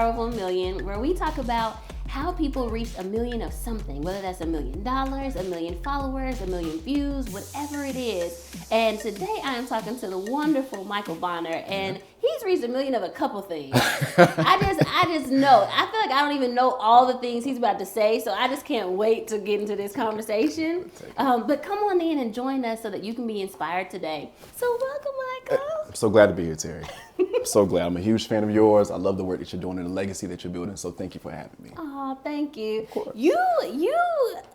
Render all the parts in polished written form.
Power of 1 Million, where we talk about how people reach 1 million of something, whether that's $1 million, 1 million followers, 1 million views, whatever it is. And today I am talking to the wonderful Michael Bonner, and he's reached 1 million of a couple things. I just know. I feel like I don't even know all the things he's about to say, so I just can't wait to get into this conversation. But come on in and join us so that you can be inspired today. So welcome, Michael. I'm so glad to be here, Teri. I'm so glad. I'm a huge fan of yours. I love the work that you're doing and the legacy that you're building. So thank you for having me. Oh, thank you. You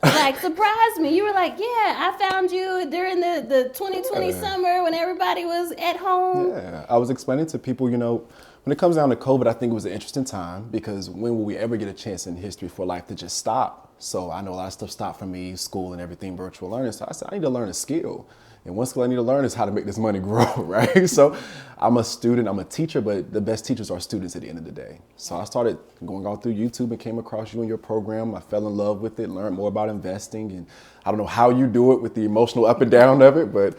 like surprised me. You were like, yeah, I found you during the 2020 summer when everybody was at home. Yeah, I was explaining to people, when it comes down to COVID, I think it was an interesting time because when will we ever get a chance in history for life to just stop? So I know a lot of stuff stopped for me, school and everything, virtual learning. So I said, I need to learn a skill. And one skill I need to learn is how to make this money grow, right? So I'm a student, I'm a teacher, but the best teachers are students at the end of the day. So I started going all through YouTube and came across you and your program. I fell in love with it, learned more about investing. And I don't know how you do it with the emotional up and down of it, but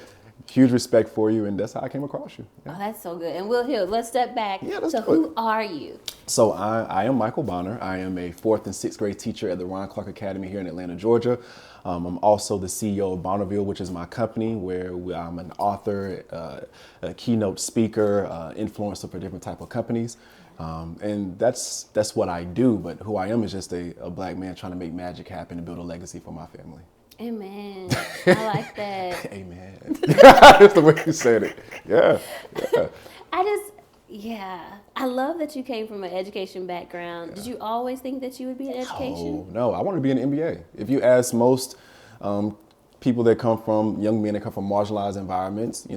huge respect for you. And that's how I came across you. Yeah. Oh, that's so good. And let's step back. Yeah, let's so do it. Who are you? So I am Michael Bonner. I am a 4th and 6th grade teacher at the Ron Clark Academy here in Atlanta, Georgia. I'm also the CEO of Bonneville, which is my company, where I'm an author, a keynote speaker, influencer for different type of companies. And that's what I do. But who I am is just a black man trying to make magic happen and build a legacy for my family. Amen. I like that. Amen. That's the way you said it. Yeah. I love that you came from an education background. Did you always think that you would be in education? Oh, no, I wanted to be in the NBA. If you ask most people that come from, young men that come from marginalized environments,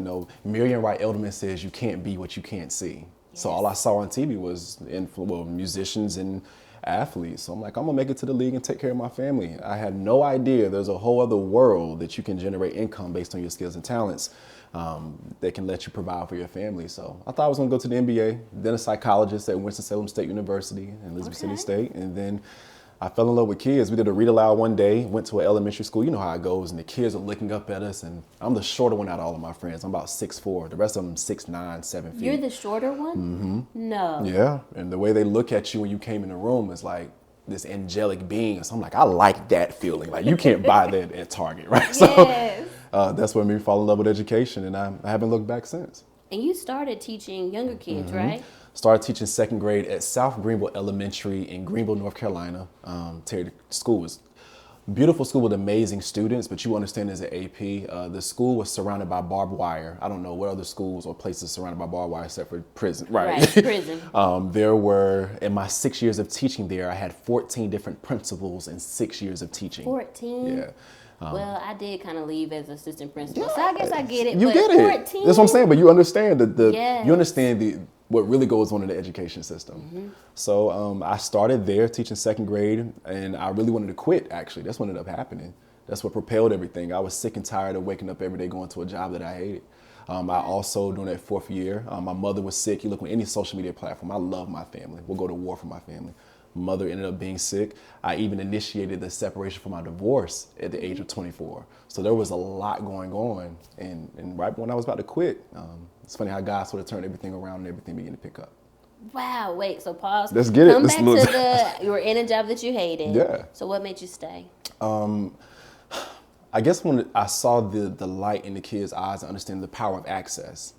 Miriam Wright Elderman says you can't be what you can't see. Yes. So all I saw on TV was musicians and athletes. So I'm like, I'm gonna make it to the league and take care of my family. I had no idea there's a whole other world that you can generate income based on your skills and talents that can let you provide for your family. So I thought I was gonna go to the NBA, then a psychologist at Winston-Salem State University in Elizabeth City State, and then I fell in love with kids. We did a read aloud one day, went to an elementary school. You know how it goes, and the kids are looking up at us, and I'm the shorter one out of all of my friends. I'm about 6'4". The rest of them 6'9", 7 feet. You're the shorter one? Mm-hmm. No. Yeah, and the way they look at you when you came in the room is like this angelic being. So I'm like, I like that feeling. Like you can't buy that at Target, right? Yes. So that's what made me fall in love with education, and I haven't looked back since. And you started teaching younger kids, right? Started teaching 2nd grade at South Greenville Elementary in Greenville, North Carolina. Teri, the school was a beautiful school with amazing students, but you understand as an AP, the school was surrounded by barbed wire. I don't know what other schools or places surrounded by barbed wire except for prison. Right, prison. There were, in my 6 years of teaching there, I had 14 different principals in 6 years of teaching. 14? Yeah. Well, I did kind of leave as assistant principal, so I guess I get it. You but get it. 14? That's what I'm saying. But you understand Yes. you understand what really goes on in the education system. So I started there teaching 2nd grade, and I really wanted to quit. Actually, that's what ended up happening. That's what propelled everything. I was sick and tired of waking up every day going to a job that I hated. I also, during that 4th year, my mother was sick. You look on any social media platform, I love my family. We'll go to war for my family. Mother ended up being sick. I even initiated the separation from my divorce at the age of 24. So there was a lot going on. And right when I was about to quit, it's funny how God sort of turned everything around and everything began to pick up. Wow, wait, so pause. Let's get it. Come back to you were in a job that you hated. Yeah. So what made you stay? I guess when I saw the light in the kids' eyes and understanding the power of access,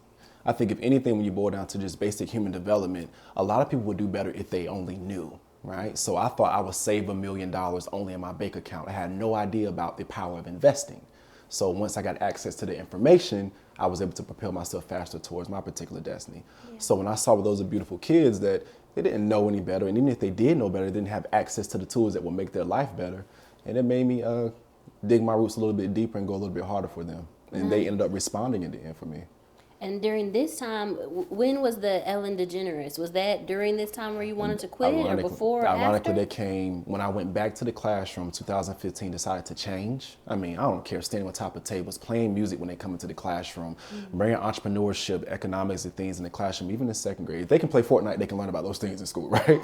I think if anything, when you boil down to just basic human development, a lot of people would do better if they only knew. Right? So I thought I would save $1 million only in my bank account. I had no idea about the power of investing. So once I got access to the information, I was able to propel myself faster towards my particular destiny. Yeah. So when I saw those are beautiful kids that they didn't know any better, and even if they did know better, they didn't have access to the tools that would make their life better. And it made me dig my roots a little bit deeper and go a little bit harder for them. And they ended up responding in the end for me. And during this time, when was the Ellen DeGeneres? Was that during this time where you wanted to quit or before or Ironically, after? that came when I went back to the classroom 2015, decided to change. I mean, I don't care, standing on top of tables, playing music when they come into the classroom, bringing entrepreneurship, economics and things in the classroom, even in 2nd grade. If they can play Fortnite, they can learn about those things in school, right?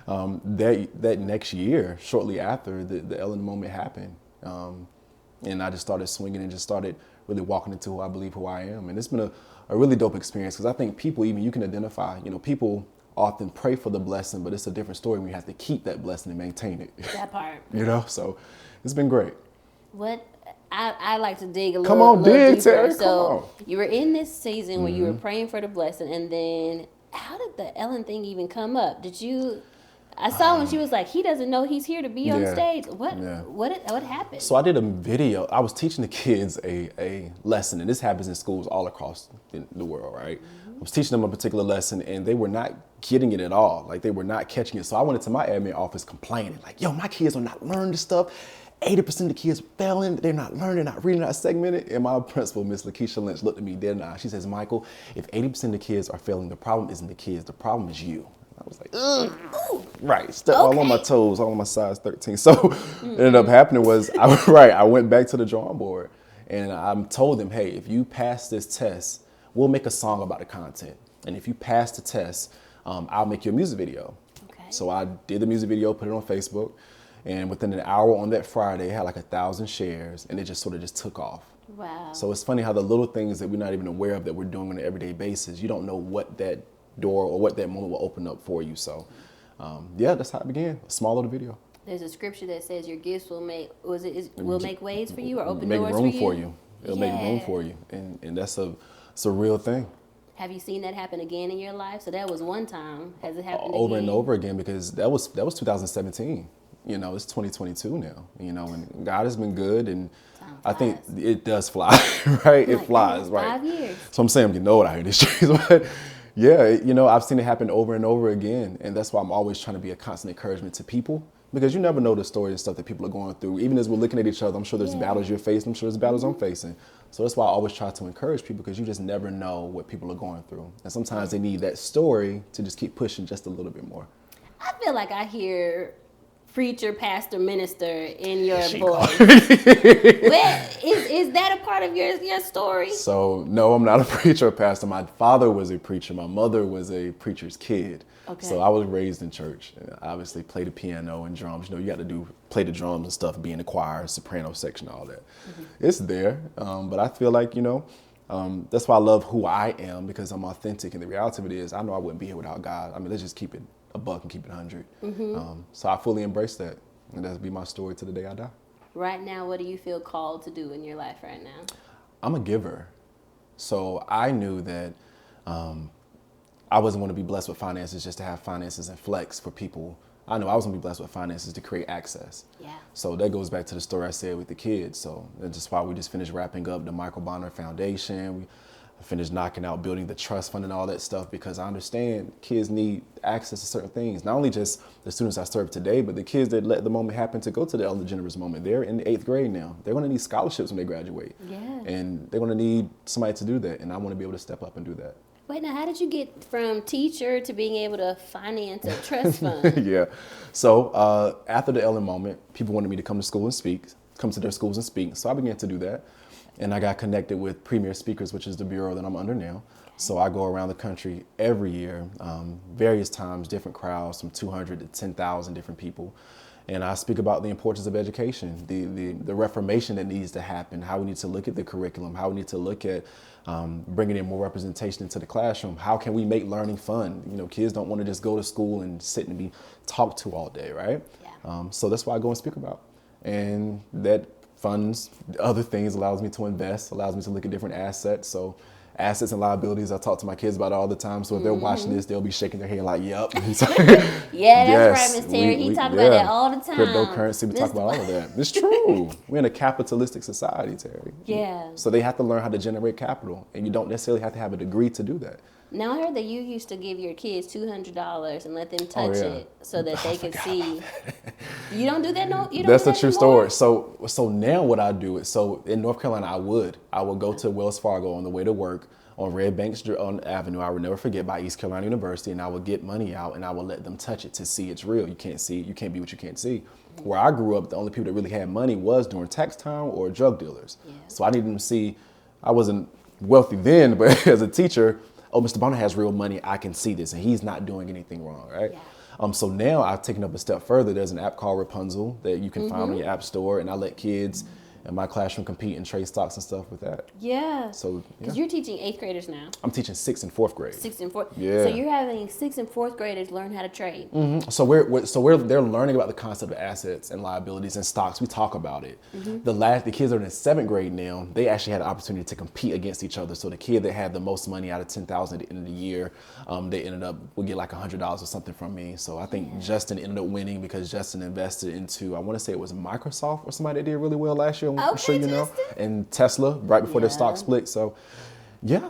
That next year, shortly after, the Ellen moment happened. And I just started swinging and just started really walking into who I believe who I am. And it's been a really dope experience because I think people, even you can identify, people often pray for the blessing, but it's a different story when you have to keep that blessing and maintain it. That part. So it's been great. What I like to dig a Come little, on, little dig, deeper. Teri, come So on. you were in this season where you were praying for the blessing, and then how did the Ellen thing even come up? Did you? I saw when she was like, he doesn't know he's here to be on stage. What happened? So I did a video. I was teaching the kids a lesson, and this happens in schools all across the world, right? I was teaching them a particular lesson, and they were not getting it at all. Like, they were not catching it. So I went into my admin office complaining, like, yo, my kids are not learning this stuff. 80% of the kids are failing. They're not learning, not reading, not segmented. And my principal, Miss Lakeisha Lynch, looked at me dead in the eye. She says, Michael, if 80% of the kids are failing, the problem isn't the kids. The problem is you. I was like, ugh. Right, stepped all on my toes, all on my size 13. So what ended up happening was, I went back to the drawing board, and I told them, hey, if you pass this test, we'll make a song about the content. And if you pass the test, I'll make you a music video. Okay. So I did the music video, put it on Facebook, and within an hour on that Friday, it had like 1,000 shares, and it just sort of just took off. Wow. So it's funny how the little things that we're not even aware of that we're doing on an everyday basis, you don't know what that door or what that moment will open up for you. So that's how it began. A small little video. There's a scripture that says your gifts will make will make ways for you or open make doors room for for you. It'll make room for you, and it's a real thing. Have you seen that happen again in your life? So that was one time. Has it happened over again? and over again? Because that was 2017. It's 2022 now. And God has been good, and I think it does fly, right? It flies, right? 5 years. So I'm saying I'm getting old out here in these streets, but yeah, I've seen it happen over and over again, and that's why I'm always trying to be a constant encouragement to people, because you never know the story and stuff that people are going through. Even as we're looking at each other, I'm sure there's battles you're facing, I'm sure there's battles I'm facing. So that's why I always try to encourage people, because you just never know what people are going through, and sometimes they need that story to just keep pushing just a little bit more. I feel like I hear preacher, pastor, minister in your voice. Is that a part of your story? So no, I'm not a preacher or pastor. My father was a preacher. My mother was a preacher's kid. Okay. So I was raised in church. I obviously played the piano and drums. You got to play the drums and stuff, be in the choir, soprano section, all that. It's there. But I feel like, that's why I love who I am, because I'm authentic. And the reality of it is, I know I wouldn't be here without God. I mean, let's just keep it a buck and keep it 100. So I fully embrace that, and that'll be my story to the day I die. Right now, what do you feel called to do in your life right now? I'm a giver. So I knew that I wasn't going to be blessed with finances just to have finances and flex for people. I knew I was going to be blessed with finances to create access. Yeah. So that goes back to the story I said with the kids. So that's just why we just finished wrapping up the Michel Bonner Foundation. We finished knocking out building the trust fund and all that stuff, because I understand kids need access to certain things. Not only just the students I serve today, but the kids that let the moment happen to go to the Ellen DeGeneres moment. They're in the 8th grade now. They're going to need scholarships when they graduate. Yeah. And they're going to need somebody to do that. And I want to be able to step up and do that. Wait, now, how did you get from teacher to being able to finance a trust fund? Yeah. So after the Ellen moment, people wanted me to come to school and speak, come to their schools and speak. So I began to do that. And I got connected with Premier Speakers, which is the bureau that I'm under now. So I go around the country every year, various times, different crowds, from 200 to 10,000 different people. And I speak about the importance of education, the reformation that needs to happen, how we need to look at the curriculum, how we need to look at bringing in more representation into the classroom. How can we make learning fun? Kids don't want to just go to school and sit and be talked to all day, right? Yeah. So that's why I go and speak about. And that funds other things, allows me to invest, allows me to look at different assets. So assets and liabilities, I talk to my kids about it all the time. So if they're watching this, they'll be shaking their head like, yep. Yeah, that's right, Miss Teri. He talk about that all the time. Cryptocurrency, we talk about all of that. It's true. We're in a capitalistic society, Teri. Yeah. So they have to learn how to generate capital, and you don't necessarily have to have a degree to do that. Now, I heard that you used to give your kids $200 and let them touch it so that they could see. You don't do that, no? You don't. That's do a that true anymore? story. So now what I do is, so in North Carolina, I would go to Wells Fargo on the way to work on Red Bank Avenue. I would never forget, by East Carolina University, and I would get money out and I would let them touch it to see it's real. You can't see it. You can't be what you can't see. Where I grew up, the only people that really had money was during tax time or drug dealers. Yeah. So I needed them to see. I wasn't wealthy then, but as a teacher, oh, Mr. Bonner has real money. I can see this, and he's not doing anything wrong, right? Yeah. So now I've taken up a step further. There's an app called Rapunzel that you can find on your app store, and I let kids in my classroom compete in trade stocks and stuff with that. Yeah. So, Because you're teaching 8th graders now. I'm teaching 6th and 4th grade. 6th and 4th. Yeah. So you're having 6th and 4th graders learn how to trade. So they're learning about the concept of assets and liabilities and stocks. We talk about it. The kids that are in 7th grade now, they actually had an opportunity to compete against each other. So the kid that had the most money out of 10,000 at the end of the year, they would get like $100 or something from me. So I think Justin ended up winning because Justin invested into, I want to say it was Microsoft or somebody that did really well last year. I'm sure you know, and Tesla right before their stock split. So yeah.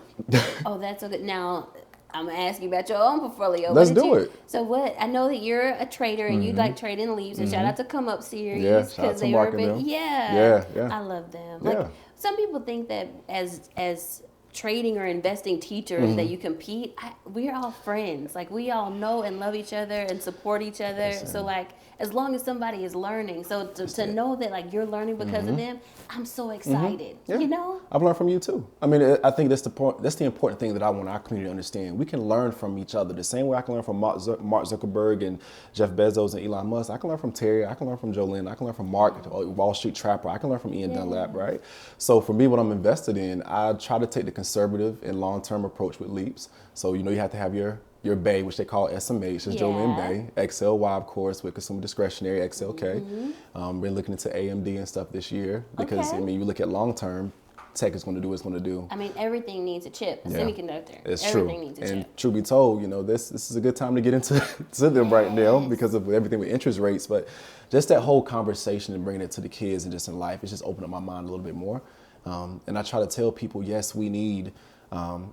Oh, that's so good. Now, I'm gonna ask you about your own portfolio. Let's do it. So what? I know that you're a trader and you like trading leaves. And shout out to Come Up series because they were big. Yeah. I love them. Like some people think that as trading or investing teachers that you compete. We're all friends. Like we all know and love each other and support each other. So like as long as somebody is learning, so to know that like you're learning because of them, I'm so excited. You know, I've learned from you too. I mean, I think that's the point. That's the important thing that I want our community to understand. We can learn from each other the same way I can learn from Mark Zuckerberg and Jeff Bezos and Elon Musk. I can learn from Teri. I can learn from Jolene. I can learn from Mark, Wall Street Trapper. I can learn from Ian Dunlap, right? So for me, what I'm invested in, I try to take the conservative and long-term approach with leaps. So you have to have your Bay, which they call SMH, is Jolene Bay, XLY, of course, with consumer discretionary, XLK. We're looking into AMD and stuff this year because, I mean, you look at long-term, tech is going to do what it's going to do. I mean, everything needs a chip, a semiconductor. It's everything true. Needs a and chip. Truth be told, this is a good time to get into them right now because of everything with interest rates. But just that whole conversation and bringing it to the kids and just in life, it's just opened up my mind a little bit more. And I try to tell people, yes, we need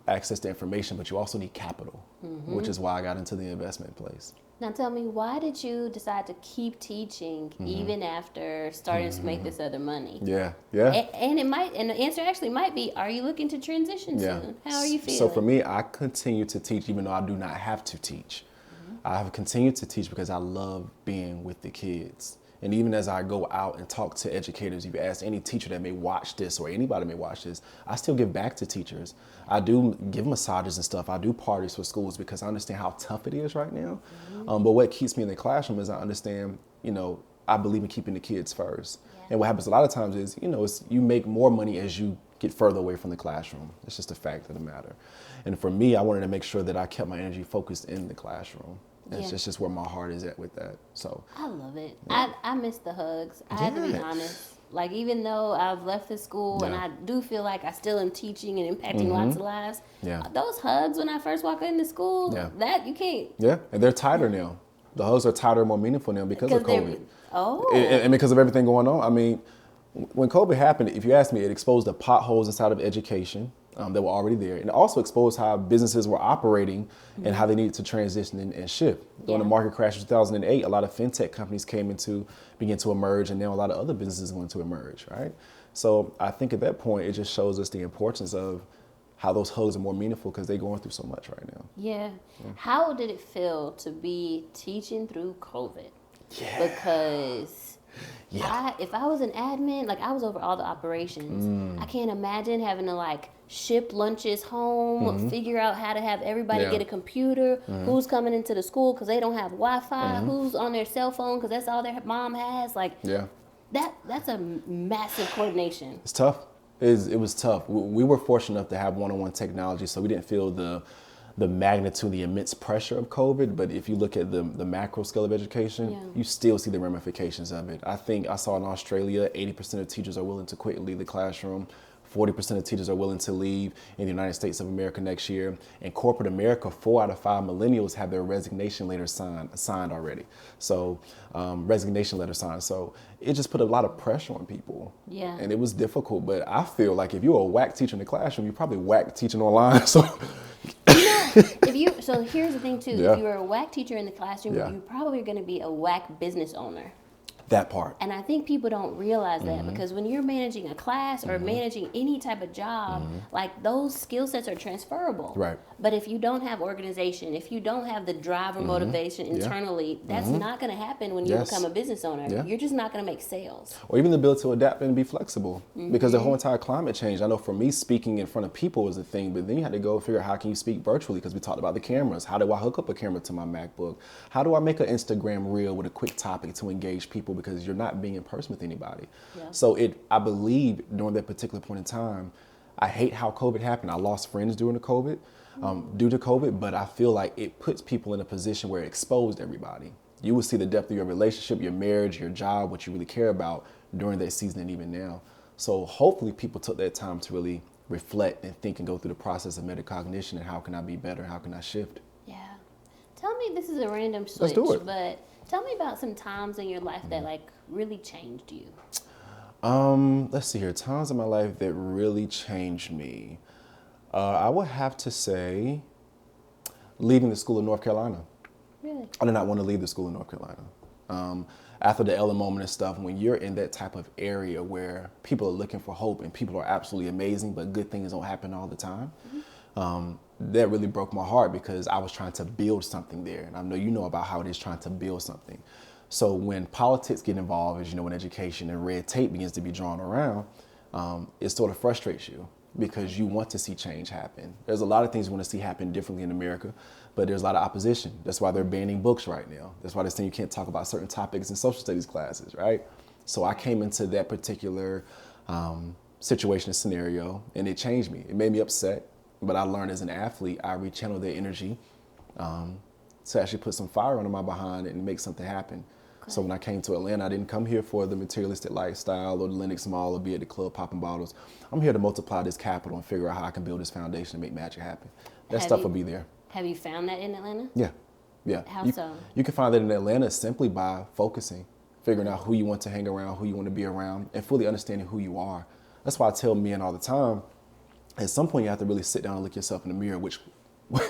access to information, but you also need capital, which is why I got into the investment place. Now tell me, why did you decide to keep teaching even after starting to make this other money? Yeah. And the answer actually might be, are you looking to transition soon? How are you feeling? So for me, I continue to teach even though I do not have to teach. I have continued to teach because I love being with the kids. And even as I go out and talk to educators, if you ask any teacher that may watch this or anybody may watch this, I still give back to teachers. I do give massages and stuff. I do parties for schools because I understand how tough it is right now. But what keeps me in the classroom is I understand, I believe in keeping the kids first. And what happens a lot of times is, you make more money as you get further away from the classroom. It's just a fact of the matter. And for me, I wanted to make sure that I kept my energy focused in the classroom. It's just where my heart is at with that. So I love it. I miss the hugs. I have to be honest. Like even though I've left the school and I do feel like I still am teaching and impacting lots of lives. Those hugs when I first walked into school, that you can't. Yeah, and they're tighter now. The hugs are tighter and more meaningful now because of COVID. And because of everything going on. I mean, when COVID happened, if you ask me, it exposed the potholes inside of education. That were already there, and it also exposed how businesses were operating and how they needed to transition and shift. During the market crash of 2008, a lot of fintech companies began to emerge, and now a lot of other businesses are going to emerge, right? So I think at that point, it just shows us the importance of how those hugs are more meaningful because they're going through so much right now. Yeah. How did it feel to be teaching through COVID? Because if I was an admin, like I was over all the operations. I can't imagine having to ship lunches home, figure out how to have everybody get a computer, who's coming into the school because they don't have Wi-Fi, who's on their cell phone because that's all their mom has. That's a massive coordination. It's tough. It was tough. We were fortunate enough to have one-on-one technology, so we didn't feel the magnitude, the immense pressure of COVID. But if you look at the macro scale of education, you still see the ramifications of it. I think I saw in Australia, 80% of teachers are willing to quit and leave the classroom. 40% of teachers are willing to leave in the United States of America next year. In corporate America, 4 out of 5 millennials have their resignation letter signed already. So resignation letter signed. So it just put a lot of pressure on people. Yeah. And it was difficult. But I feel like if you're a whack teacher in the classroom, you're probably whack teaching online. So so here's the thing too. If you were a whack teacher in the classroom, you're probably going to be a whack business owner. That part. And I think people don't realize that because when you're managing a class or managing any type of job, those skill sets are transferable. Right. But if you don't have organization, if you don't have the drive or motivation internally, that's not going to happen when you become a business owner. You're just not going to make sales. Or even the ability to adapt and be flexible because the whole entire climate change. I know for me, speaking in front of people is a thing, but then you had to go figure out how can you speak virtually because we talked about the cameras. How do I hook up a camera to my MacBook? How do I make an Instagram reel with a quick topic to engage people? because you're not being in person with anybody. Yeah. So I believe during that particular point in time, I hate how COVID happened. I lost friends during the COVID, due to COVID, but I feel like it puts people in a position where it exposed everybody. You will see the depth of your relationship, your marriage, your job, what you really care about during that season and even now. So hopefully people took that time to really reflect and think and go through the process of metacognition and how can I be better, how can I shift? Yeah. Tell me, this is a random switch, Let's do it. but tell me about some times in your life that like really changed you. Let's see here, times in my life that really changed me. I would have to say leaving the school in North Carolina. Really? I did not want to leave the school in North Carolina. After the Ellen moment and stuff, when you're in that type of area where people are looking for hope and people are absolutely amazing, but good things don't happen all the time, that really broke my heart because I was trying to build something there. And I know you know about how it is trying to build something. So when politics get involved, as you know, in education and red tape begins to be drawn around, it sort of frustrates you because you want to see change happen. There's a lot of things you want to see happen differently in America, but there's a lot of opposition. That's why they're banning books right now. That's why they're saying you can't talk about certain topics in social studies classes, right? So I came into that particular situation and scenario, and it changed me. It made me upset, but I learned as an athlete, I rechanneled that energy to actually put some fire under my behind and make something happen. So when I came to Atlanta, I didn't come here for the materialistic lifestyle or the Lenox Mall or be at the club popping bottles. I'm here to multiply this capital and figure out how I can build this foundation and make magic happen. That stuff will be there. Have you found that in Atlanta? Yeah. How so? You can find that in Atlanta simply by focusing, figuring out who you want to hang around, who you want to be around, and fully understanding who you are. That's why I tell men all the time, at some point you have to really sit down and look yourself in the mirror, which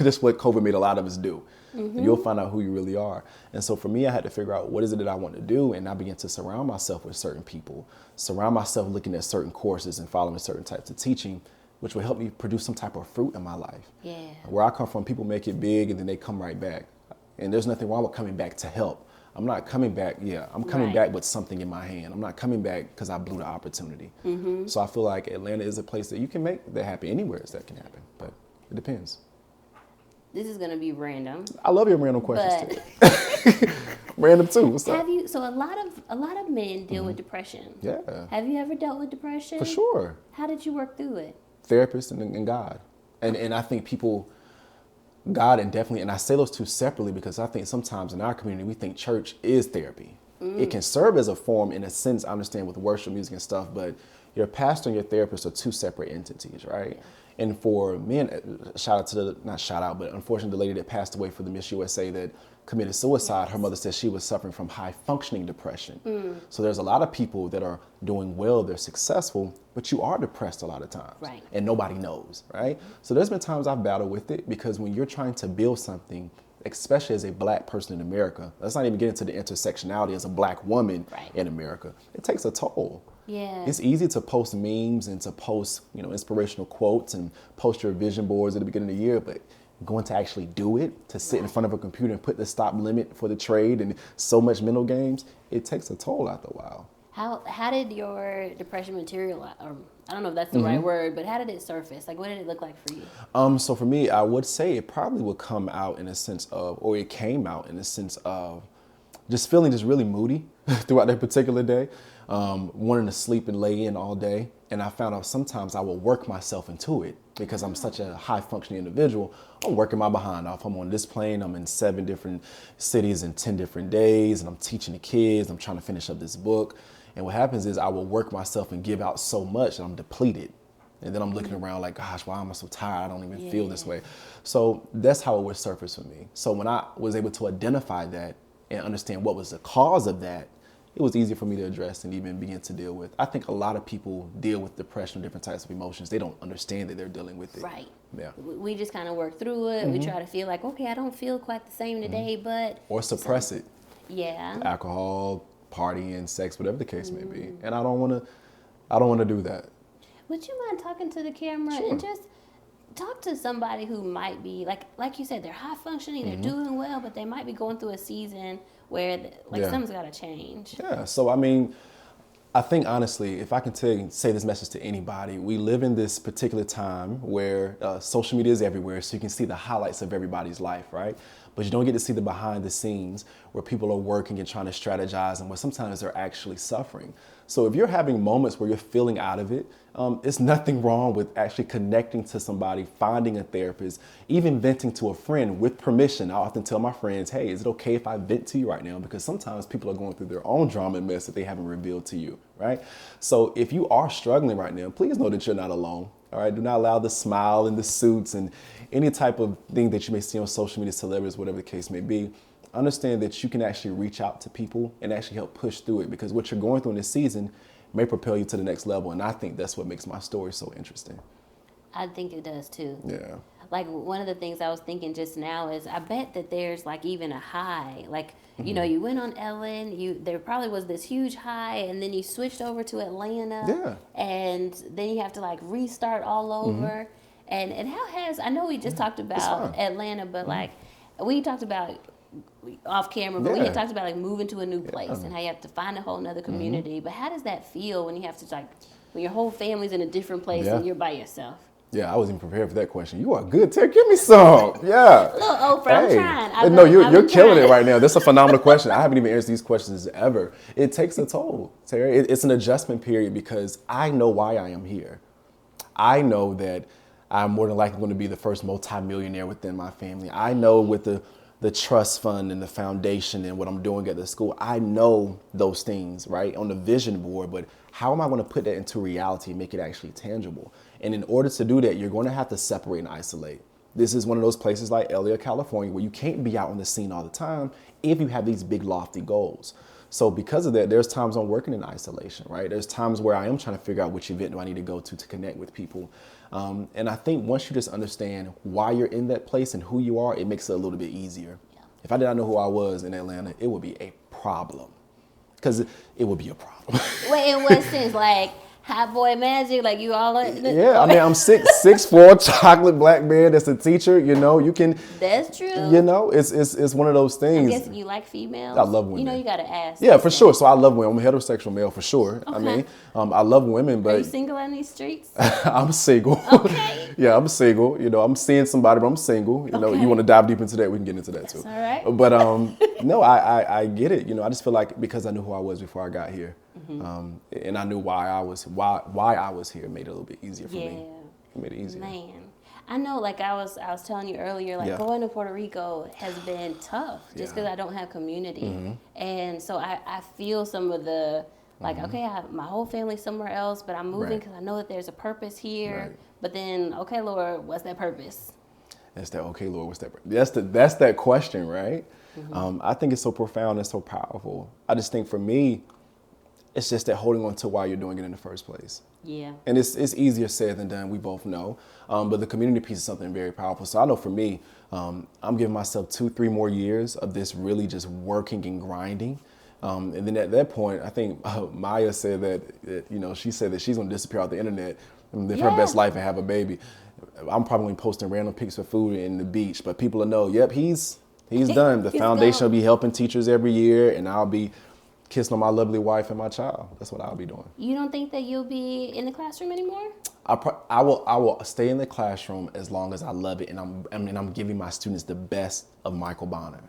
that's what COVID made a lot of us do. And you'll find out who you really are. And so for me, I had to figure out what is it that I want to do. And I began to surround myself with certain people, surround myself looking at certain courses and following certain types of teaching, which will help me produce some type of fruit in my life. Yeah. Where I come from, people make it big and then they come right back. And there's nothing wrong with coming back to help. I'm not coming back, I'm coming back with something in my hand. I'm not coming back because I blew the opportunity. So I feel like Atlanta is a place that you can make that happen. Anywhere that can happen, but it depends. This is gonna be random. I love your random questions too. Random too. What's up? So a lot of men deal with depression. Yeah. Have you ever dealt with depression? For sure. How did you work through it? Therapist and God. And I think people, God and definitely, and I say those two separately because I think sometimes in our community we think church is therapy. It can serve as a form in a sense, I understand, with worship music and stuff, but your pastor and your therapist are two separate entities, right? Yeah. And for men, unfortunately the lady that passed away for the Miss USA that committed suicide, her mother said she was suffering from high functioning depression. So there's a lot of people that are doing well, they're successful, but you are depressed a lot of times. Right. And nobody knows, right? So there's been times I've battled with it because when you're trying to build something, especially as a black person in America, let's not even get into the intersectionality as a black woman in America, it takes a toll. Yeah. It's easy to post memes and to post, inspirational quotes and post your vision boards at the beginning of the year, but going to actually do it, to sit in front of a computer and put the stop limit for the trade and so much mental games, it takes a toll after a while. How did your depression materialize? Or, I don't know if that's the right word, but how did it surface? Like, what did it look like for you? So for me, I would say it probably would come out in a sense of, or it came out in a sense of just feeling just really moody throughout that particular day, wanting to sleep and lay in all day. And I found out sometimes I will work myself into it because I'm such a high functioning individual. I'm working my behind off. I'm on this plane. I'm in 7 different cities in 10 different days, and I'm teaching the kids. I'm trying to finish up this book. And what happens is I will work myself and give out so much that I'm depleted. And then I'm looking around like, gosh, why am I so tired? I don't even feel this way. So that's how it would surface for me. So when I was able to identify that and understand what was the cause of that, it was easy for me to address and even begin to deal with. I think a lot of people deal with depression or different types of emotions. They don't understand that they're dealing with it. Right. Yeah. We just kind of work through it. We try to feel like, okay, I don't feel quite the same today, but... Or suppress it. Yeah. Alcohol, partying, sex, whatever the case may be. And I don't want to do that. Would you mind talking to the camera and just talk to somebody who might be, like you said, they're high functioning, they're doing well, but they might be going through a season where something's got to change. Yeah. So, I mean, I think honestly, if I can say this message to anybody, we live in this particular time where social media is everywhere, so you can see the highlights of everybody's life, right? but you don't get to see the behind the scenes where people are working and trying to strategize and where sometimes they're actually suffering. So if you're having moments where you're feeling out of it, it's nothing wrong with actually connecting to somebody, finding a therapist, even venting to a friend with permission. I often tell my friends, hey, is it okay if I vent to you right now? Because sometimes people are going through their own drama and mess that they haven't revealed to you, right? So if you are struggling right now, please know that you're not alone. All right, do not allow the smile and the suits and any type of thing that you may see on social media, celebrities, whatever the case may be. Understand that you can actually reach out to people and actually help push through it, because what you're going through in this season may propel you to the next level. And I think that's what makes my story so interesting. I think it does too. Yeah. Like one of the things I was thinking just now is I bet that there's like even a high. Like, you know, you went on Ellen, there probably was this huge high, and then you switched over to Atlanta. Yeah. And then you have to like restart all over. And how has, I know we just talked about Atlanta, but like we talked about off camera, but we had talked about like moving to a new place and how you have to find a whole nother community. But how does that feel when you have to like, when your whole family's in a different place and you're by yourself? Yeah, I wasn't prepared for that question. You are good, Teri. Give me some. Yeah. Look, Oprah, I'm trying. No, you're killing it right now. That's a phenomenal question. I haven't even answered these questions ever. It takes a toll, Teri. It's an adjustment period because I know why I am here. I know that I'm more than likely going to be the first multimillionaire within my family. I know with the trust fund and the foundation and what I'm doing at the school, I know those things, right, on the vision board, but how am I going to put that into reality and make it actually tangible? And in order to do that, you're going to have to separate and isolate. This is one of those places like LA, California, where you can't be out on the scene all the time if you have these big lofty goals. So because of that, there's times I'm working in isolation, right? There's times where I am trying to figure out which event do I need to go to connect with people. And I think once you just understand why you're in that place and who you are, it makes it a little bit easier. Yeah. If I did not know who I was in Atlanta, it would be a problem. Because it would be a problem. Wait, in what sense? Like hot boy magic? Like you all are? Yeah, I mean, I'm 6'4", chocolate black man that's a teacher, you know, you can. That's true. You know, it's one of those things. I guess you like females. I love women. You know, you got to ask. Yeah, for sure. So I love women. I'm a heterosexual male for sure. Okay. I mean, I love women, but. Are you single on these streets? I'm single. Okay. Yeah, I'm single. You know, I'm seeing somebody, but I'm single. You know, you want to dive deep into that, we can get into that too. All right. But no, I get it. You know, I just feel like because I knew who I was before I got here, and I knew why I was here, it made it a little bit easier for me. It made it easier. Man, I know. Like I was telling you earlier, like going to Puerto Rico has been tough just because I don't have community, and so I feel some of the. Like, okay, my whole family's somewhere else, but I'm moving because I know that there's a purpose here. Right. But then, okay, Lord, what's that purpose? That's that, okay, Lord, what's that? That's that question, right? I think it's so profound and so powerful. I just think for me, it's just that holding on to why you're doing it in the first place. Yeah. And it's easier said than done, we both know. But the community piece is something very powerful. So I know for me, I'm giving myself 2-3 more years of this really just working and grinding. And then at that point, I think Maya said that, you know, she said that she's going to disappear off the internet and live her best life and have a baby. I'm probably posting random pics of food in the beach, but people will know, yep, he's done. The foundation will be helping teachers every year, and I'll be kissing on my lovely wife and my child. That's what I'll be doing. You don't think that you'll be in the classroom anymore? I will stay in the classroom as long as I love it, and I'm giving my students the best of Michel Bonner.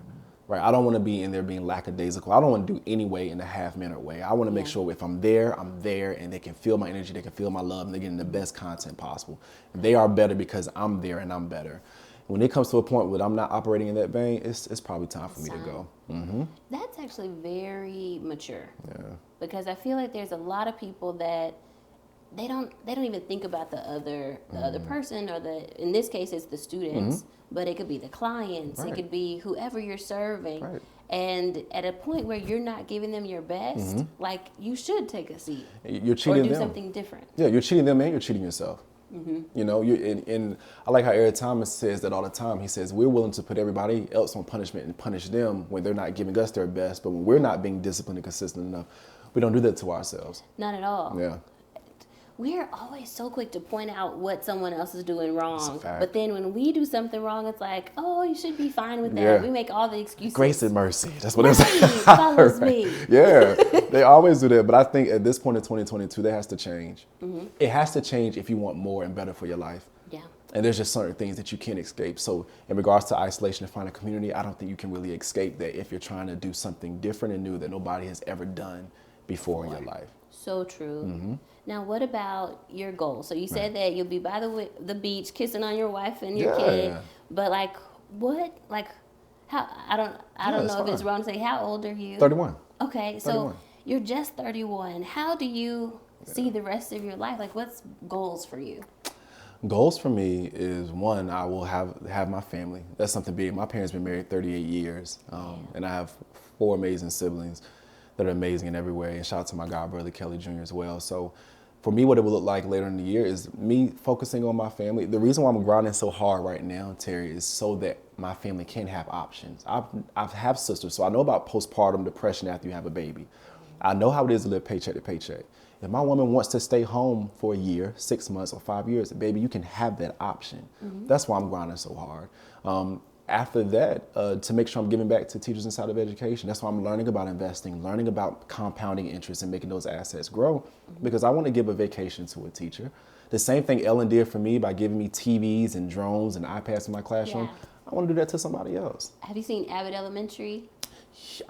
Right, I don't want to be in there being lackadaisical. I don't want to do any way in a half-mannered way. I want to make sure if I'm there, and they can feel my energy, they can feel my love, and they're getting the best content possible. And they are better because I'm there and I'm better. When it comes to a point where I'm not operating in that vein, it's probably time for me to go. That's actually very mature. Yeah. Because I feel like there's a lot of people that they don't even think about the other person, or in this case it's the students, but it could be the clients, it could be whoever you're serving. Right. And at a point where you're not giving them your best, like you should take a seat. You're cheating them. Or do something different. Yeah, you're cheating them and you're cheating yourself. You know, and I like how Eric Thomas says that all the time. He says we're willing to put everybody else on punishment and punish them when they're not giving us their best, but when we're not being disciplined and consistent enough, we don't do that to ourselves. Not at all. Yeah. we're always so quick to point out what someone else is doing wrong. fact. But then when we do something wrong, it's like, oh, you should be fine with that. Yeah. We make all the excuses. Grace and mercy. That's what it's follows me. Yeah, they always do that. But I think at this point in 2022, that has to change. Mm-hmm. It has to change if you want more and better for your life. Yeah. And there's just certain things that you can't escape. So in regards to isolation and finding community, I don't think you can really escape that if you're trying to do something different and new that nobody has ever done before in your life. So true. Now, what about your goals? So you said that you'll be by the beach, kissing on your wife and your kid. Yeah. But like, what? Like, how? I don't know if it's fine. wrong to say. How old are you? 31. Okay, so 31. you're just 31. How do you see the rest of your life? Like, what's goals for you? Goals for me is, one, I will have my family. That's something big. My parents been married 38 years, and I have 4 amazing siblings that are amazing in every way. And shout out to my god brother Kelly Jr. as well. So for me, what it will look like later in the year is me focusing on my family. The reason why I'm grinding so hard right now, Teri, is so that my family can have options. I have sisters, so I know about postpartum depression after you have a baby. I know how it is to live paycheck to paycheck. If my woman wants to stay home for a year, 6 months, or 5 years, baby, you can have that option. That's why I'm grinding so hard. After that, to make sure I'm giving back to teachers inside of education. That's why I'm learning about investing, learning about compounding interest and making those assets grow, because I want to give a vacation to a teacher. The same thing Ellen did for me by giving me TVs and drones and iPads in my classroom. Yeah. I want to do that to somebody else. Have you seen Abbott Elementary?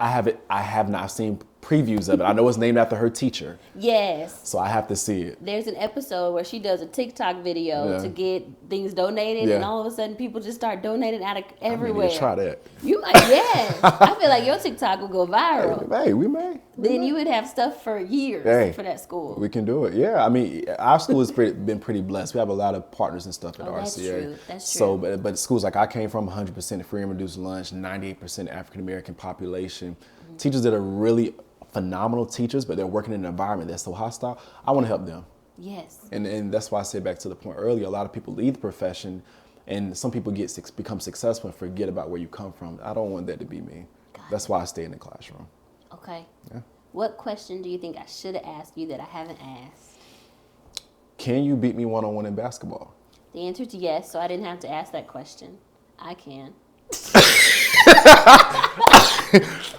I have not. I've seen previews of it. I know it's named after her teacher, Yes. so I have to see it. There's an episode where she does a TikTok video Yeah. to get things donated, Yeah. and all of a sudden people just start donating out of I everywhere. need to try that. You might, yes. I feel like your TikTok will go viral. Hey, we may. Then you would have stuff for years Hey, for that school. We can do it. Yeah, I mean, our school has been pretty blessed. We have a lot of partners and stuff at Oh, that's RCA. true. That's So, true. but schools like I came from, 100% free and reduced lunch, 98% African American population, teachers that are really phenomenal teachers, but they're working in an environment that's so hostile. I want to help them. Yes. And that's why I said back to the point earlier, a lot of people leave the profession and some people become successful and forget about where you come from. I don't want that to be me. That's why I stay in the classroom. Okay. Yeah. What question do you think I should have asked you that I haven't asked? Can you beat me one-on-one in basketball? The answer is yes, so I didn't have to ask that question. I can.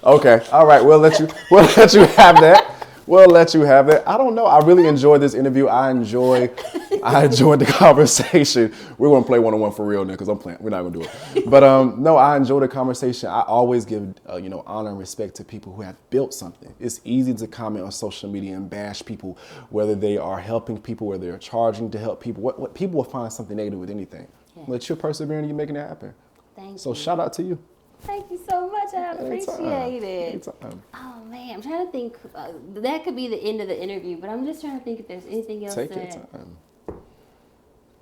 Okay, all right, we'll let you have that. We'll let you have that. I don't know. I really enjoyed this interview. I enjoyed the conversation. We're gonna play one-on-one for real now because I'm playing. We're not gonna do it. But no, I enjoyed the conversation. I always give honor and respect to people who have built something. It's easy to comment on social media and bash people, whether they are helping people, whether they're charging to help people. What people will find something negative with anything. Yeah. But you're persevering. You're making it happen. Thank you. So shout out to you. Thank you so much. I Anytime. appreciate it. Anytime. Oh man, I'm trying to think. That could be the end of the interview, but I'm just trying to think if there's anything else Take that your time.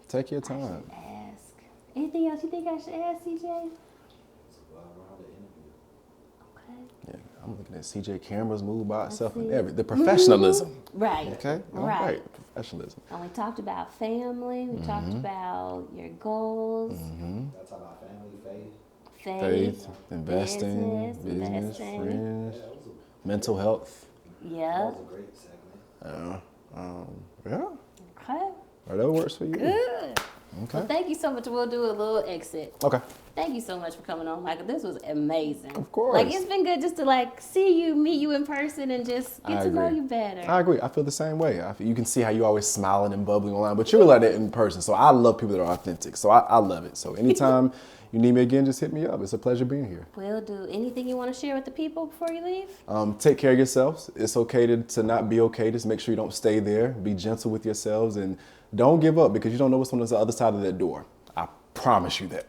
Take your I time. should ask. Anything else you think I should ask, CJ? Okay. Yeah, I'm looking at CJ cameras move by itself and see. everything. The professionalism. Right. Okay. All Right. right. Professionalism. And we talked about family. We talked about your goals. That's about family, Faith, investing, business, investing. friends, mental health. Yeah. That was a great segment. Yeah. Okay. That works for you. Good. Okay. Well, thank you so much. We'll do a little exit. Okay. Thank you so much for coming on, Michael. This was amazing. Of course. Like, it's been good just to see you, meet you in person, and just get I to know agree. you better. I agree. I feel the same way. You can see how you always smiling and bubbling online, but you're like that in person. So I love people that are authentic. So I love it. So anytime you need me again, just hit me up. It's a pleasure being here. Will do. Anything you want to share with the people before you leave? Take care of yourselves. It's okay to not be okay. Just make sure you don't stay there. Be gentle with yourselves and don't give up because you don't know what's on the other side of that door. I promise you that.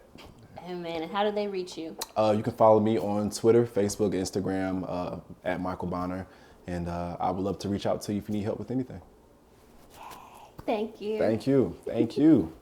Amen. And how do they reach you? You can follow me on Twitter, Facebook, Instagram, at Michael Bonner. And I would love to reach out to you if you need help with anything. Thank you. Thank you. Thank you.